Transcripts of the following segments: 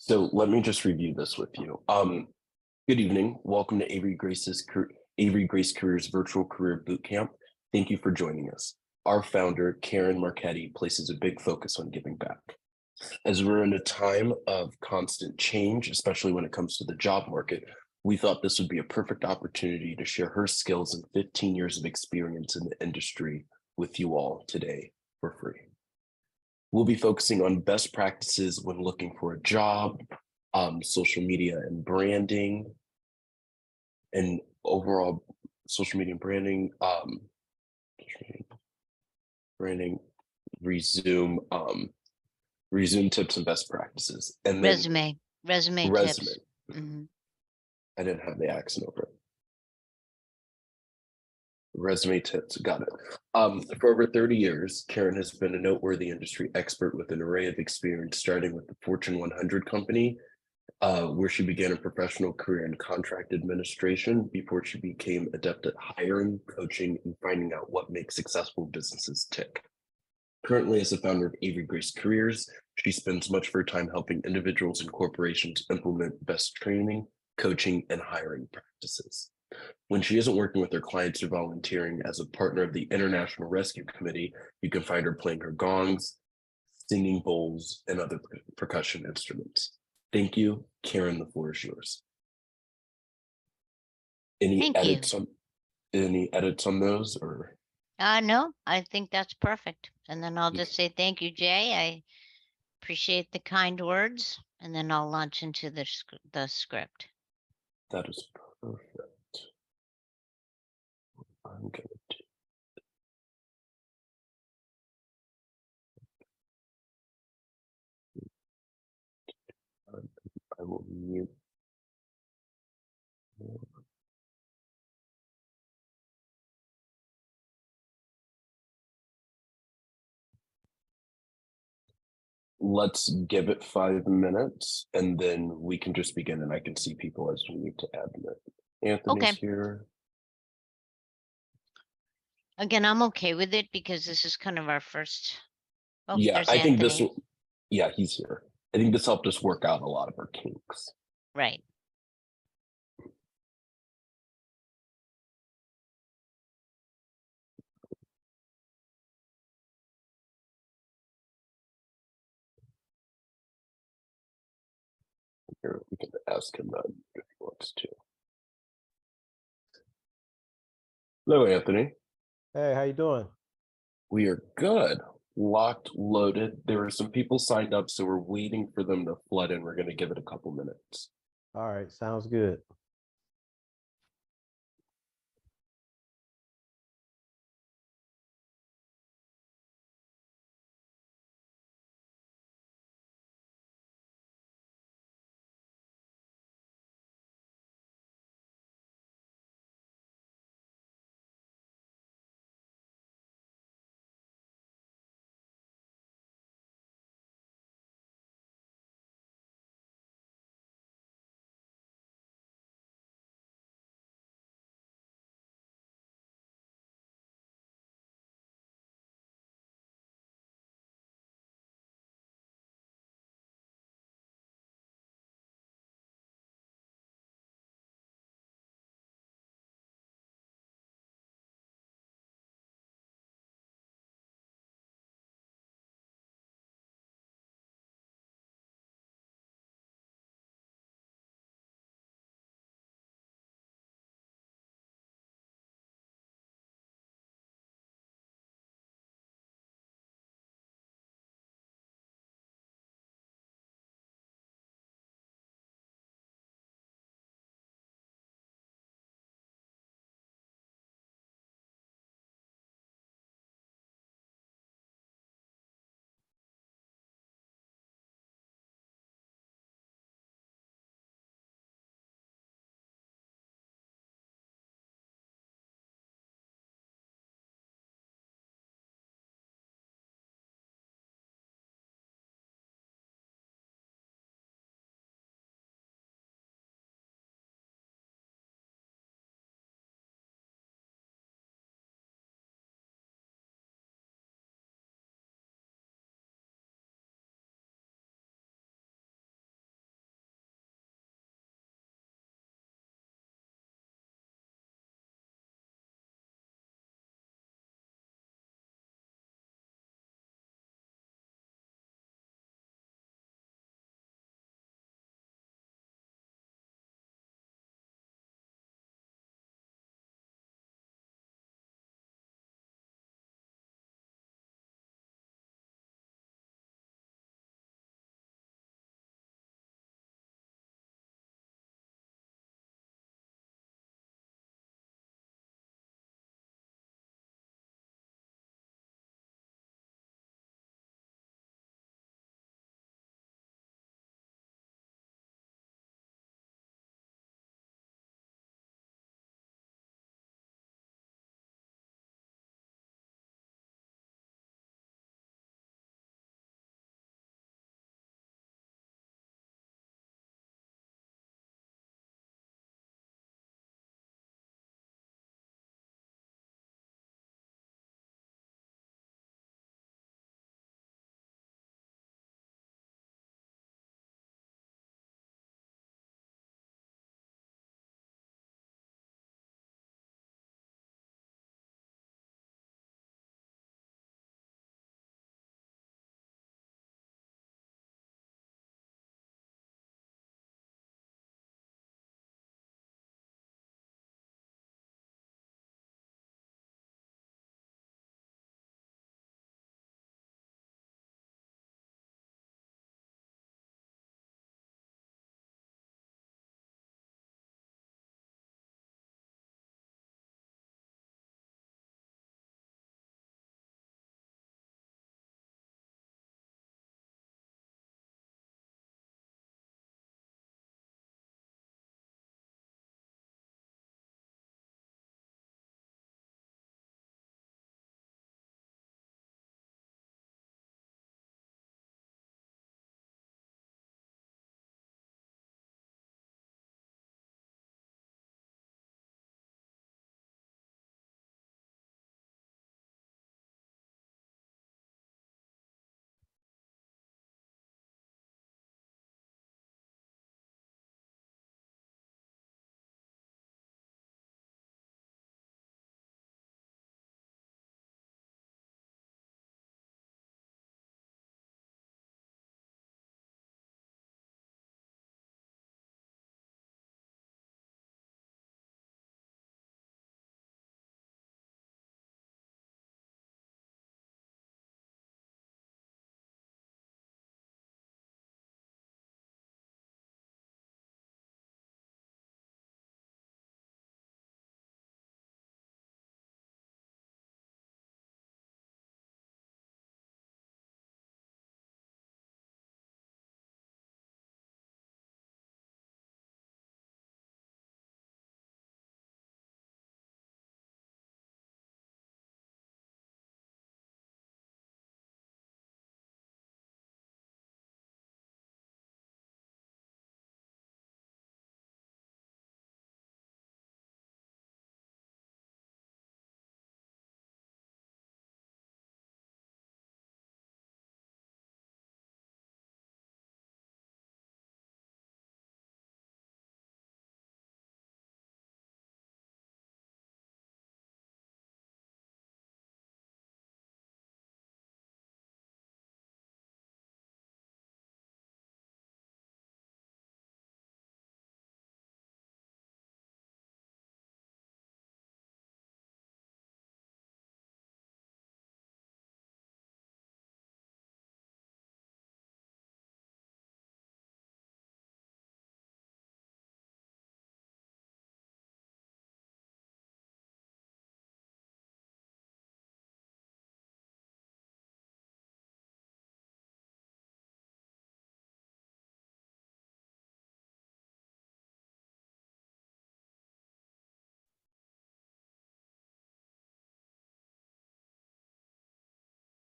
So let me just review this with you. Good evening. Welcome to Avery Grace Careers Virtual Career Bootcamp. Thank you for joining us. Our founder, Karen Marchetti, places a big focus on giving back. As we're in a time of constant change, especially when it comes to the job market, we thought this would be a perfect opportunity to share her skills and 15 years of experience in the industry with you all today for free. We'll be focusing on best practices when looking for a job, social media and branding, and overall social media and branding, resume, resume tips and best practices, and then resume resume. tips. Mhm. I didn't have the accent over it. Resume tips, got it. For over 30 years, Karen has been a noteworthy industry expert with an array of experience, starting with the Fortune 100 company, where she began a professional career in contract administration before she became adept at hiring, coaching, and finding out what makes successful businesses tick. Currently, as the founder of Avery Grace Careers, she spends much of her time helping individuals and corporations implement best training, coaching, and hiring practices. When she isn't working with her clients or volunteering as a partner of the International Rescue Committee, you can find her playing her gongs, singing bowls, and other percussion instruments. Thank you, Karen. The floor is yours. Thank you. Any edits on those, or? No, I think that's perfect. And then I'll just say thank you, Jay. I appreciate the kind words, and then I'll launch into the script. That is perfect. I'm going to. I will mute. Let's give it 5 minutes and then we can just begin, and I can see people as we need to add them. Anthony's here. Again, I'm okay with it because this is kind of our first. Oh, yeah, I think this will, yeah, he's here. I think this helped us work out a lot of our kinks. Right. Here, we can ask him that if he wants to. Hello, Anthony. Hey, how you doing? We are good. Locked, loaded. There are some people signed up, so we're waiting for them to flood in. We're going to give it a couple minutes. All right, sounds good.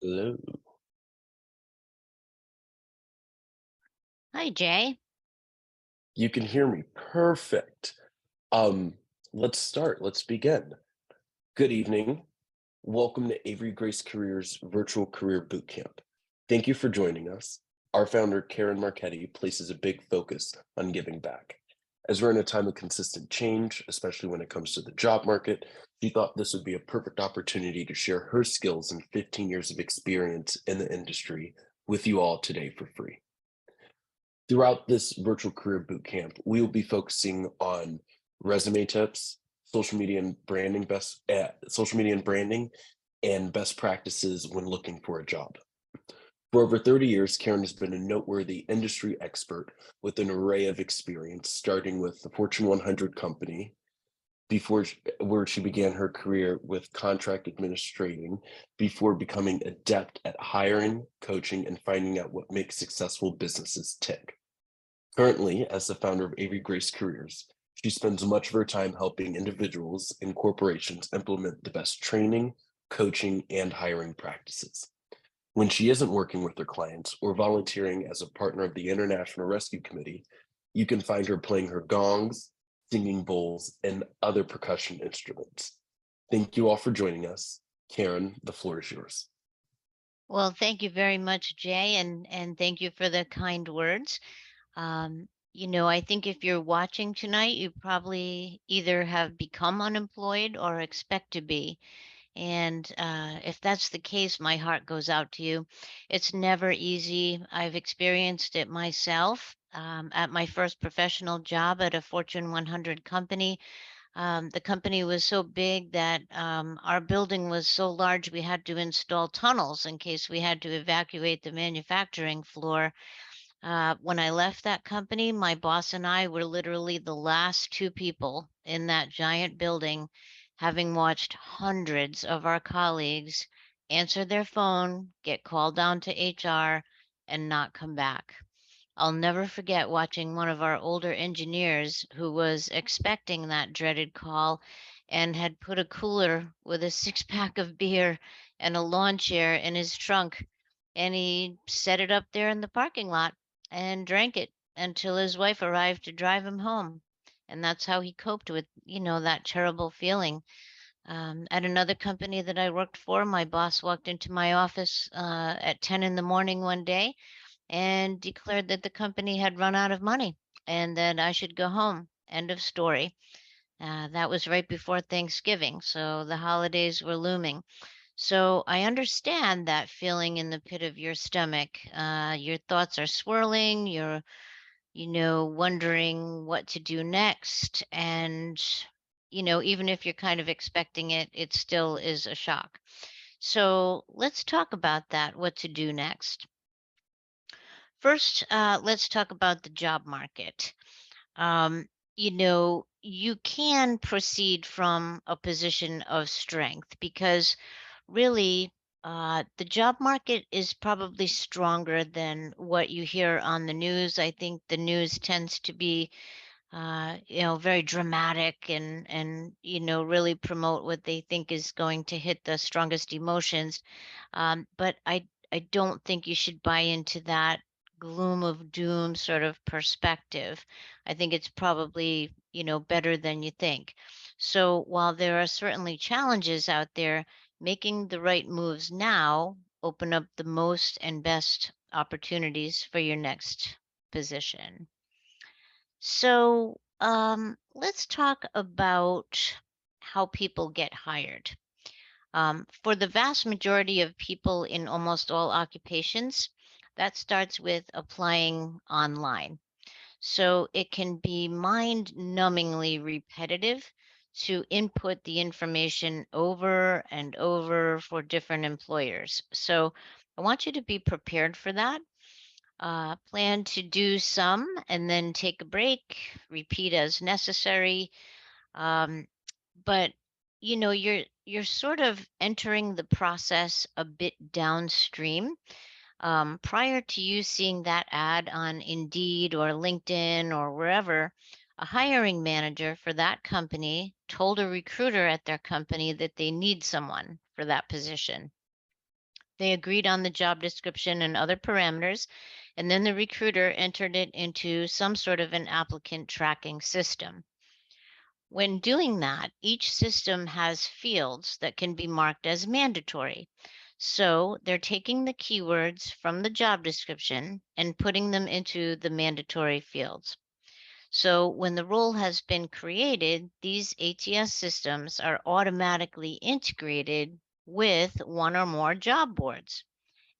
Hello. Hi, Jay. You can hear me. Perfect. Um, let's start. Let's begin. Good evening. Welcome to Avery Grace Careers Virtual Career Bootcamp. Thank you for joining us. Our founder, Karen Marchetti, places a big focus on giving back. As we're in a time of consistent change, especially when it comes to the job market, she thought this would be a perfect opportunity to share her skills and 15 years of experience in the industry with you all today for free. Throughout this virtual career bootcamp, we will be focusing on resume tips, social media and branding, and best practices when looking for a job. For over 30 years, Karen has been a noteworthy industry expert with an array of experience, starting with the Fortune 100 company, where she began her career with contract administrating before becoming adept at hiring, coaching, and finding out what makes successful businesses tick. Currently, as the founder of Avery Grace Careers, she spends much of her time helping individuals and corporations implement the best training, coaching, and hiring practices. When she isn't working with her clients or volunteering as a partner of the International Rescue Committee, you can find her playing her gongs, singing bowls, and other percussion instruments. Thank you all for joining us. Karen, the floor is yours. Well, thank you very much, Jay, and thank you for the kind words. I think if you're watching tonight, you probably either have become unemployed or expect to be. And if that's the case, my heart goes out to you. It's never easy. I've experienced it myself at my first professional job at a Fortune 100 company. The company was so big that our building was so large, we had to install tunnels in case we had to evacuate the manufacturing floor. When I left that company, my boss and I were literally the last two people in that giant building, having watched hundreds of our colleagues answer their phone, get called down to HR, and not come back. I'll never forget watching one of our older engineers who was expecting that dreaded call and had put a cooler with a six-pack of beer and a lawn chair in his trunk, and he set it up there in the parking lot and drank it until his wife arrived to drive him home. And that's how he coped with, that terrible feeling. At another company that I worked for, my boss walked into my office at 10 in the morning one day and declared that the company had run out of money and that I should go home. End of story. That was right before Thanksgiving, so the holidays were looming. So I understand that feeling in the pit of your stomach. Your thoughts are swirling. You're, wondering what to do next. And, even if you're kind of expecting it, it still is a shock. So let's talk about that, what to do next. First, let's talk about the job market. You can proceed from a position of strength because really the job market is probably stronger than what you hear on the news. I think the news tends to be very dramatic and really promote what they think is going to hit the strongest emotions. But I don't think you should buy into that gloom of doom sort of perspective. I think it's probably, better than you think. So while there are certainly challenges out there, making the right moves now open up the most and best opportunities for your next position. So let's talk about how people get hired. For the vast majority of people in almost all occupations, that starts with applying online. So it can be mind numbingly repetitive to input the information over and over for different employers. So I want you to be prepared for that. Plan to do some and then take a break, repeat as necessary. Um, but you're sort of entering the process a bit downstream. Prior to you seeing that ad on Indeed or LinkedIn or wherever, a hiring manager for that company told a recruiter at their company that they need someone for that position. They agreed on the job description and other parameters, and then the recruiter entered it into some sort of an applicant tracking system. When doing that, each system has fields that can be marked as mandatory. So they're taking the keywords from the job description and putting them into the mandatory fields. So when the role has been created, these ATS systems are automatically integrated with one or more job boards,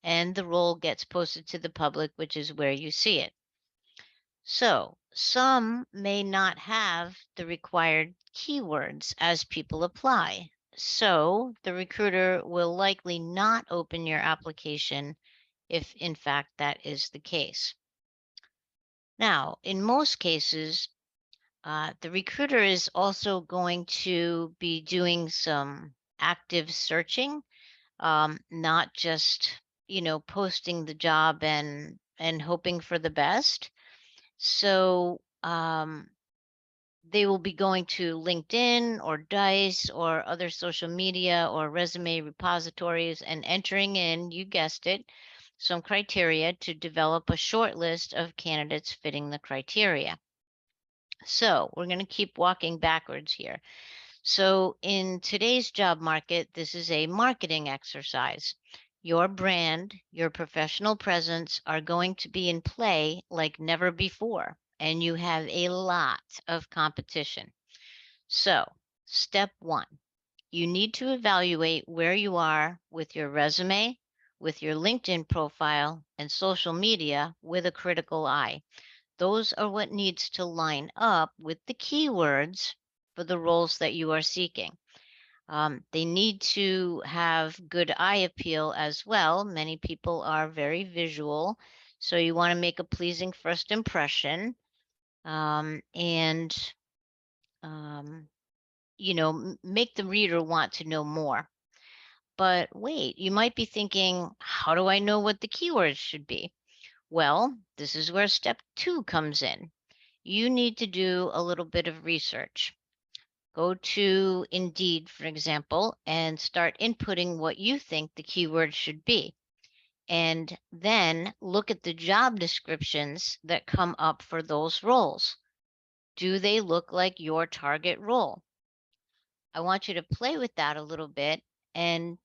and the role gets posted to the public, which is where you see it. So some may not have the required keywords as people apply. So the recruiter will likely not open your application if, in fact, that is the case. Now, in most cases, the recruiter is also going to be doing some active searching, not just posting the job and hoping for the best. So they will be going to LinkedIn or Dice or other social media or resume repositories and entering in, you guessed it, some criteria to develop a short list of candidates fitting the criteria. So we're going to keep walking backwards here. So in today's job market, this is a marketing exercise. Your brand, your professional presence are going to be in play like never before, and you have a lot of competition. So, step one, you need to evaluate where you are with your resume, with your LinkedIn profile, and social media with a critical eye. Those are what needs to line up with the keywords for the roles that you are seeking. They need to have good eye appeal as well. Many people are very visual, so you want to make a pleasing first impression, and make the reader want to know more. But wait, you might be thinking, how do I know what the keywords should be? Well, this is where step two comes in. You need to do a little bit of research. Go to Indeed, for example, and start inputting what you think the keywords should be. And then look at the job descriptions that come up for those roles. Do they look like your target role? I want you to play with that a little bit and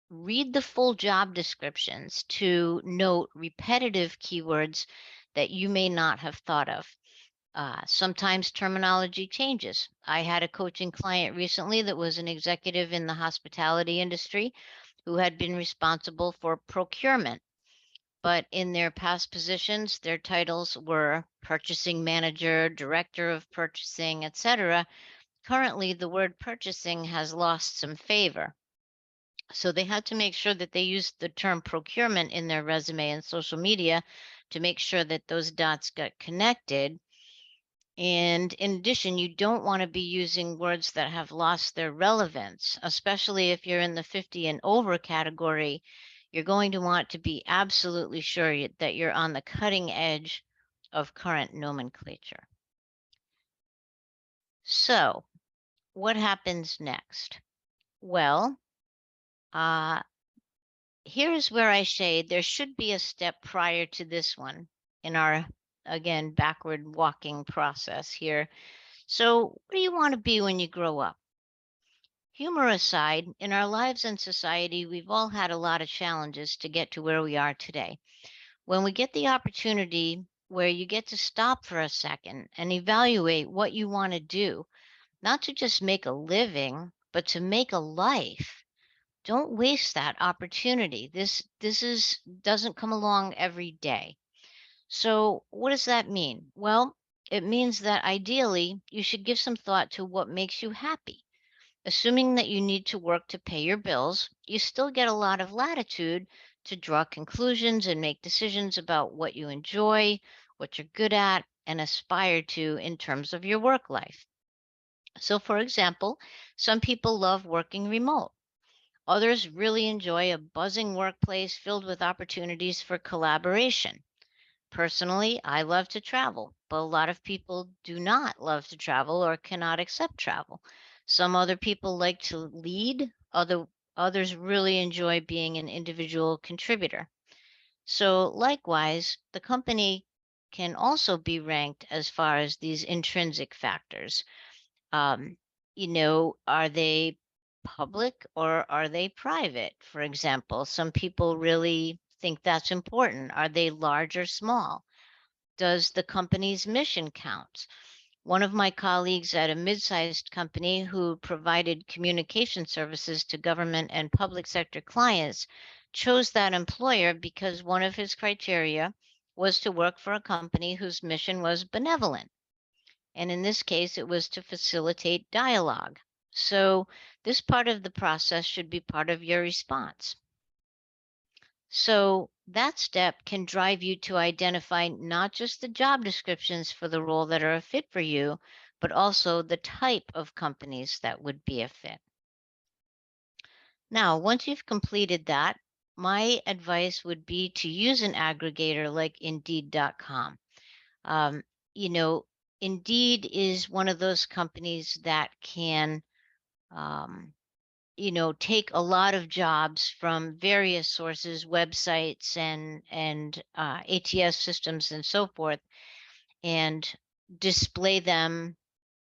read the full job descriptions to note repetitive keywords that you may not have thought of. Sometimes terminology changes. I had a coaching client recently that was an executive in the hospitality industry who had been responsible for procurement. But in their past positions, their titles were purchasing manager, director of purchasing, etc. Currently, the word purchasing has lost some favor. So they had to make sure that they used the term procurement in their resume and social media to make sure that those dots got connected. And in addition, you don't want to be using words that have lost their relevance, especially if you're in the 50 and over category. You're going to want to be absolutely sure that you're on the cutting edge of current nomenclature. So, what happens next? Well, here's where I say there should be a step prior to this one in our, again, backward walking process here. So, what do you want to be when you grow up? Humor aside, in our lives and society, we've all had a lot of challenges to get to where we are today. When we get the opportunity where you get to stop for a second and evaluate what you want to do, not to just make a living, but to make a life, don't waste that opportunity. This doesn't come along every day. So what does that mean? Well, it means that ideally you should give some thought to what makes you happy. Assuming that you need to work to pay your bills, you still get a lot of latitude to draw conclusions and make decisions about what you enjoy, what you're good at, and aspire to in terms of your work life. So, for example, some people love working remote. Others really enjoy a buzzing workplace filled with opportunities for collaboration. Personally, I love to travel, but a lot of people do not love to travel or cannot accept travel. Some other people like to lead, Others really enjoy being an individual contributor. So, likewise, the company can also be ranked as far as these intrinsic factors. Um, are they public or are they private? For example, some people really think that's important. Are they large or small? Does the company's mission count? One of my colleagues at a mid-sized company who provided communication services to government and public sector clients chose that employer because one of his criteria was to work for a company whose mission was benevolent. And in this case, it was to facilitate dialogue. So this part of the process should be part of your response. So that step can drive you to identify not just the job descriptions for the role that are a fit for you, but also the type of companies that would be a fit. Now, once you've completed that, my advice would be to use an aggregator like Indeed.com. Um, you know, Indeed is one of those companies that can um, take a lot of jobs from various sources, websites and ATS systems and so forth, and display them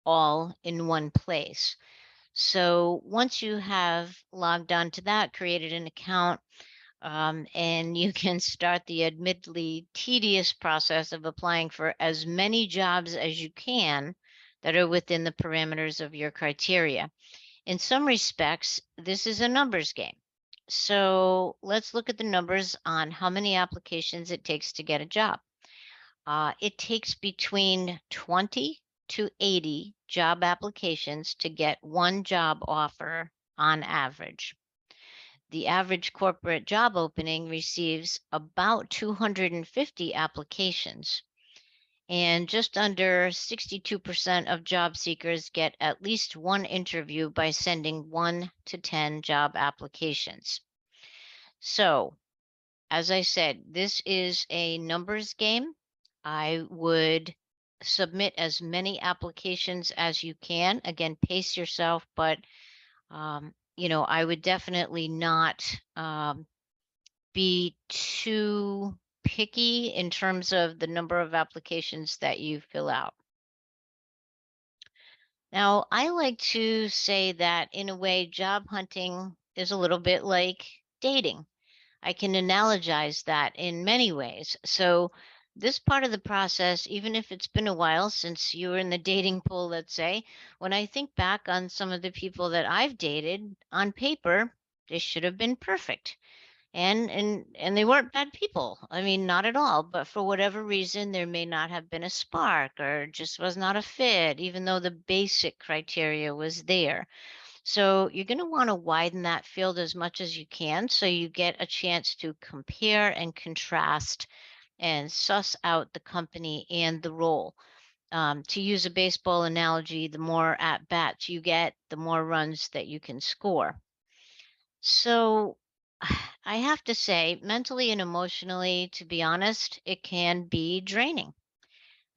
all in one place. So once you have logged on to that, created an account, and you can start the admittedly tedious process of applying for as many jobs as you can that are within the parameters of your criteria. In some respects, this is a numbers game. So let's look at the numbers on how many applications it takes to get a job. It takes between 20 to 80 job applications to get one job offer on average. The average corporate job opening receives about 250 applications. And just under 62% of job seekers get at least one interview by sending 1 to 10 job applications. So, as I said, this is a numbers game. I would submit as many applications as you can. Again, pace yourself, but I would definitely not be too picky in terms of the number of applications that you fill out. Now, I like to say that in a way, job hunting is a little bit like dating. I can analogize that in many ways. So, this part of the process, even if it's been a while since you were in the dating pool, let's say, when I think back on some of the people that I've dated, on paper, they should have been perfect. And they weren't bad people. I mean, not at all. But for whatever reason, there may not have been a spark or just was not a fit, even though the basic criteria was there. So you're going to want to widen that field as much as you can so you get a chance to compare and contrast and suss out the company and the role. To use a baseball analogy, the more at bats you get, the more runs that you can score. So I have to say, mentally and emotionally, to be honest, it can be draining.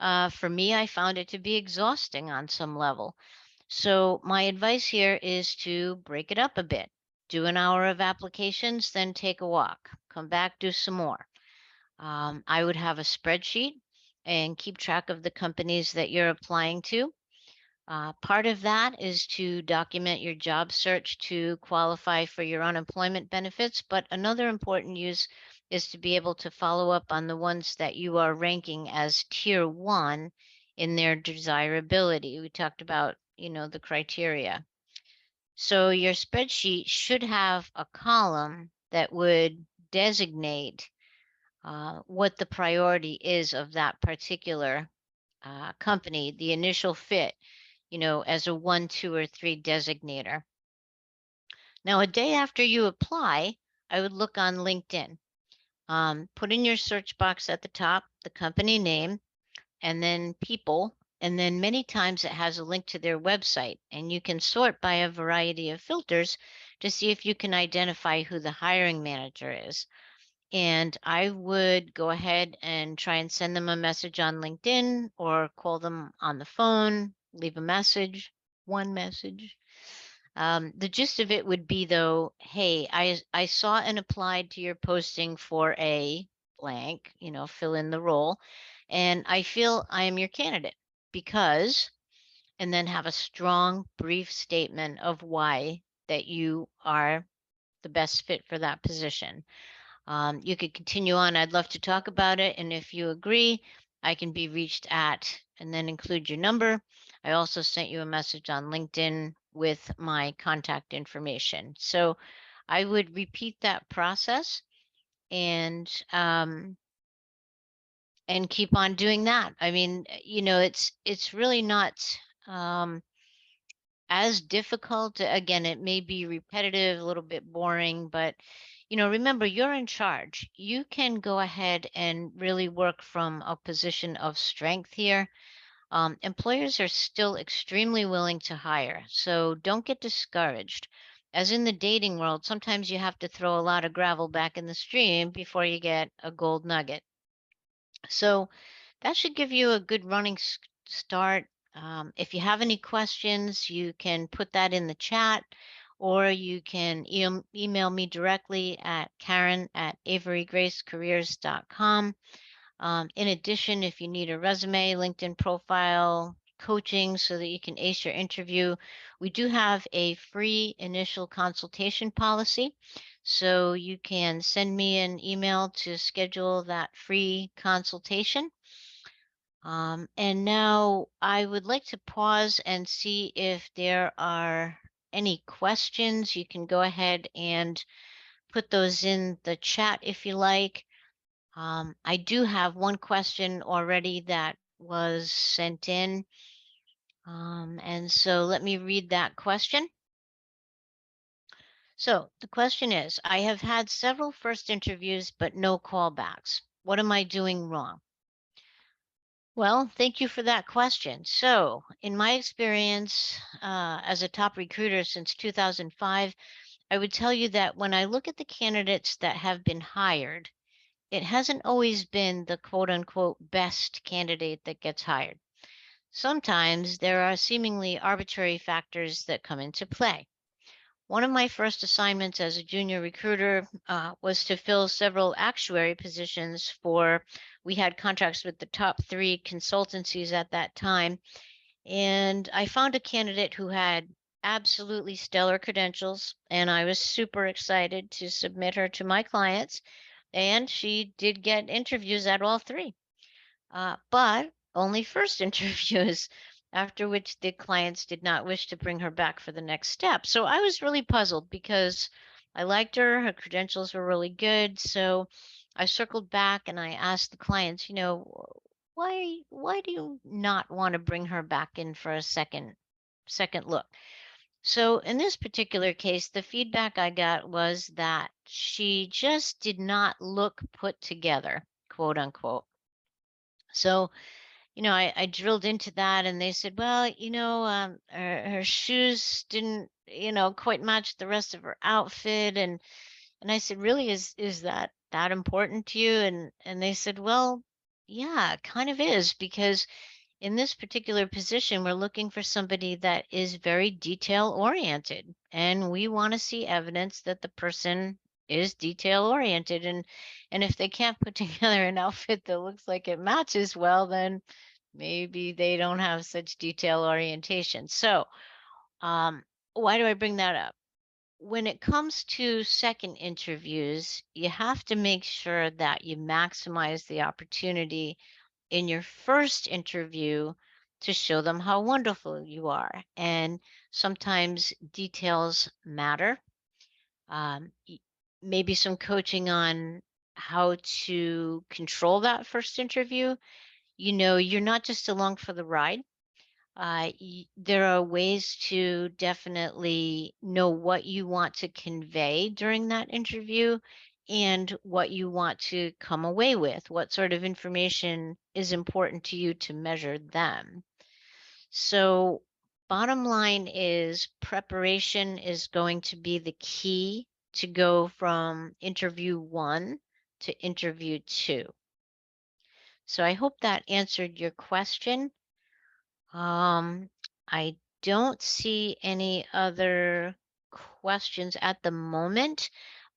For me, I found it to be exhausting on some level. So, my advice here is to break it up a bit. Do an hour of applications, then take a walk. Come back, do some more. I would have a spreadsheet and keep track of the companies that you're applying to. Part of that is to document your job search to qualify for your unemployment benefits, but another important use is to be able to follow up on the ones that you are ranking as tier one in their desirability. We talked about, the criteria. So your spreadsheet should have a column that would designate what the priority is of that particular company, the initial fit, as a 1, 2, or 3 designator. Now, a day after you apply, I would look on LinkedIn. Put in your search box at the top the company name and then people. And then many times it has a link to their website, and you can sort by a variety of filters to see if you can identify who the hiring manager is. And I would go ahead and try and send them a message on LinkedIn or call them on the phone, leave a message, one message. The gist of it would be though, hey, I saw and applied to your posting for a blank, fill in the role, and I feel I am your candidate because, and then have a strong, brief statement of why that you are the best fit for that position. You could continue on. I'd love to talk about it. And if you agree, I can be reached at, and then include your number. I also sent you a message on LinkedIn with my contact information. So I would repeat that process and keep on doing that. I mean, it's really not um, as difficult. Again, it may be repetitive, a little bit boring, but remember, you're in charge. You can go ahead and really work from a position of strength here. Employers are still extremely willing to hire, so don't get discouraged. As in the dating world, sometimes you have to throw a lot of gravel back in the stream before you get a gold nugget. So that should give you a good running start. If you have any questions, you can put that in the chat, or you can email me directly at Karen@averygracecareers.com. In addition, if you need a resume, LinkedIn profile, coaching so that you can ace your interview, we do have a free initial consultation policy. So you can send me an email to schedule that free consultation. And now I would like to pause and see if there are any questions. You can go ahead and put those in the chat if you like. I do have one question already that was sent in. And so let me read that question. So the question is, I have had several first interviews, but no callbacks. What am I doing wrong? Well, thank you for that question. So, in my experience as a top recruiter since 2005, I would tell you that when I look at the candidates that have been hired, it hasn't always been the quote unquote best candidate that gets hired. Sometimes there are seemingly arbitrary factors that come into play. One of my first assignments as a junior recruiter was to fill several actuary positions we had contracts with the top 3 consultancies at that time. And I found a candidate who had absolutely stellar credentials, and I was super excited to submit her to my clients. And she did get interviews at all 3, but only first interviews, after which the clients did not wish to bring her back for the next step. So I was really puzzled because I liked her, her credentials were really good. So I circled back and I asked the clients, why do you not want to bring her back in for a second look? So in this particular case, the feedback I got was that she just did not look put together, quote unquote. So I drilled into that, and they said, well, her shoes didn't, quite match the rest of her outfit. And I said, really, is that important to you? And they said, well, yeah, it kind of is, because in this particular position, we're looking for somebody that is very detail oriented, and we want to see evidence that the person is detail oriented. And if they can't put together an outfit that looks like it matches well, then maybe they don't have such detail orientation. So, why do I bring that up? When it comes to second interviews, you have to make sure that you maximize the opportunity in your first interview to show them how wonderful you are. And sometimes details matter. Maybe some coaching on how to control that first interview. You're not just along for the ride. There are ways to definitely know what you want to convey during that interview and what you want to come away with. What sort of information is important to you to measure them? So, bottom line is preparation is going to be the key to go from interview 1 to interview 2. So, I hope that answered your question. Um, I don't see any other questions at the moment,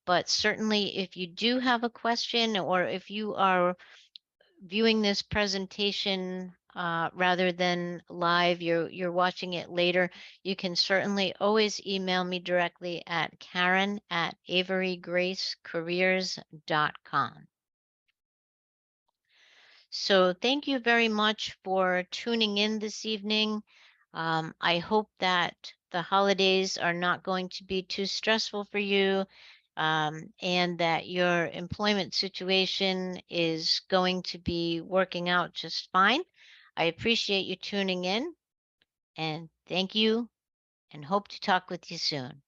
but certainly if you do have a question, or if you are viewing this presentation rather than live, you're watching it later, you can certainly always email me directly at Karen@averygracecareers.com. So thank you very much for tuning in this evening. I hope that the holidays are not going to be too stressful for you, and that your employment situation is going to be working out just fine. I appreciate you tuning in, and thank you, and hope to talk with you soon.